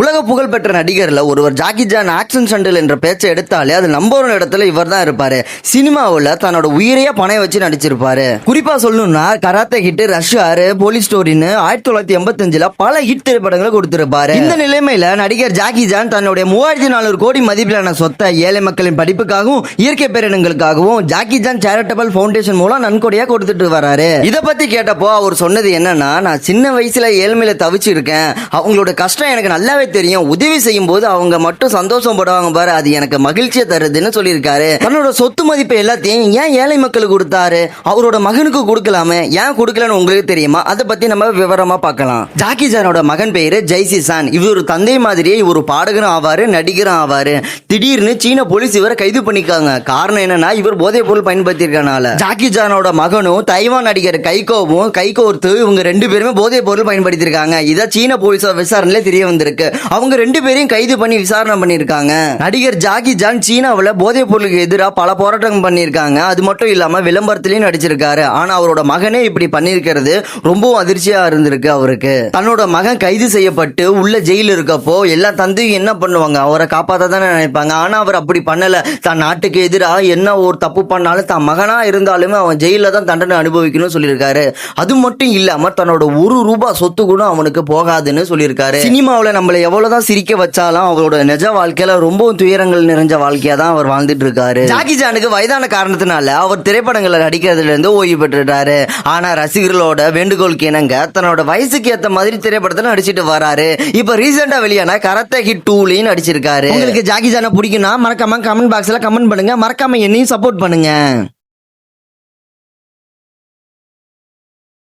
உலக புகழ்பெற்ற நடிகர்ல ஒருவர் ஜாக்கி சான் ஆக்ஷன் சண்டில் என்ற பேச்சை எடுத்தாலே அது நம்பர் 1 இடத்துல இவர் தான் இருப்பாரு. சினிமாவில் தன்னோட உயிரையே பணைய வச்சு நடிச்சிருப்பாரு. குறிப்பா சொல்லணும்னா கராத்தே ஹிட், ரஷ் ஆறு, போலீஸ் ஸ்டோரின்னு 1985 பல ஹிட் திரைப்படங்களை கொடுத்திருப்பாரு. இந்த நிலைமையில நடிகர் ஜாக்கி சான் தன்னுடைய 3400 கோடி மதிப்பிலான சொத்தை ஏழை மக்களின் படிப்புக்காகவும் இயற்கை பேரினங்களுக்காகவும் ஜாக்கி சான் சேரிட்டபிள் ஃபவுண்டேஷன் மூலம் நன்கொடையா கொடுத்துட்டு வராரு. இதை பத்தி கேட்டப்போ அவர் சொன்னது என்னன்னா, நான் சின்ன வயசுல ஏழ்மையில தவிச்சு இருக்கேன், அவங்களோட கஷ்டம் எனக்கு நல்லாவே தெரியும், உதவி செய்யும் போது அவங்க மட்டும் சந்தோஷம் படுவாங்க பாரு, அது எனக்கு மகிழ்ச்சியை தருதுன்னு சொல்லியிருக்காரு. தன்னோட சொத்து மதிப்பு எல்லாத்தையும் ஏன் ஏழை மக்களுக்கு கொடுத்தாரு, அவரோட மகனுக்கு கொடுக்கலாமே, ஏன் கொடுக்கலன்னு உங்களுக்கு தெரியுமா? அதை பத்தி நம்ம விவரமா பார்க்கலாம். ஜாக்கி சானோட மகன் பேரு ஜெய்சி சான். இவர் தந்தை மாதிரியே இவர் பாடகரும் ஆவாரு, நடிகரும் ஆவாரு. திடீர்னு சீன போலீஸ் இவரை கைது பண்ணிக்காங்க. காரணம் என்னன்னா, இவர் போதைப் பொருள் பயன்படுத்தியிருக்கனால. ஜாக்கி சானோட மகனும் தைவான் நடிகர் கைகோவும் கைகோர்த்து இவங்க 2 பேருமே போதைப் பொருள் பயன்படுத்தியிருக்காங்க. இதை சீன போலீஸ் விசாரணையில தெரிய வந்திருக்கு. அவங்க 2 பேரையும் கைது பண்ணி விசாரணை பண்ணிருக்காங்க. நடிகர் ஜாக்கி சான் சீனாவில் போதைப் பொருளுக்கு எதிராக பல போராட்டங்கள் பண்ணியிருக்காங்க. அது மட்டும் இல்லாம விளம்பரத்திலையும் நடிச்சிருக்காரு. ஆனா அவரோட மகனே இப்படி பண்ணிருக்கிறது ரொம்பவும் அதிர்ச்சியா இருந்திருக்கு அவருக்கு. தன்னோட மகன் கைது செய்யப்பட்டு உள்ள ஜெயில இருக்கப்போ எல்லா தந்தையும் என்ன பண்ணுவாங்க, அவரை காப்பாற்ற தானே நினைப்பாங்க. ஆனா அவர் அப்படி பண்ணல. தன் நாட்டுக்கு எதிராக என்ன ஒரு தப்பு பண்ணாலும் தான் மகனா இருந்தாலுமே அவன் ஜெயில தான் தண்டனை அனுபவிக்கணும்னு சொல்லியிருக்காரு. அது மட்டும் இல்லாம தன்னோட ₹1 சொத்து கூட அவனுக்கு போகாதுன்னு சொல்லியிருக்காரு. சினிமாவில் நம்மள எவ்வளவுதான் சிரிக்க வச்சாலும் அவரோட நிஜ வாழ்க்கையில ரொம்பவும் துயரங்கள் நிறைஞ்ச வாழ்க்கையா தான் அவர் வாழ்ந்துட்டு இருக்காரு. ஜாக்கி சானுக்கு வயதான காரணத்தினால அவர் திரைப்படங்களை நடிக்கிறதுல இருந்து ஓய்வு பெற்றுட்டாரு. ஆனா ரசிகர்களோட வேண்டுகோளுக்கு இணங்க தன்னோட வயசுக்கு ஏத்த மாதிரி திரைப்படத்துல நடிச்சிட்டு வராரு. இப்ப ரீசெண்டா வெளியான கராத்தே ஹிட் 2 நடிச்சிருக்காரு. உங்களுக்கு ஜாக்கி சானை பிடிக்கும்னா மறக்காம கமெண்ட் பாக்ஸ்ல கமெண்ட் பண்ணுங்க. மறக்காம என்னையும் சப்போர்ட் பண்ணுங்க.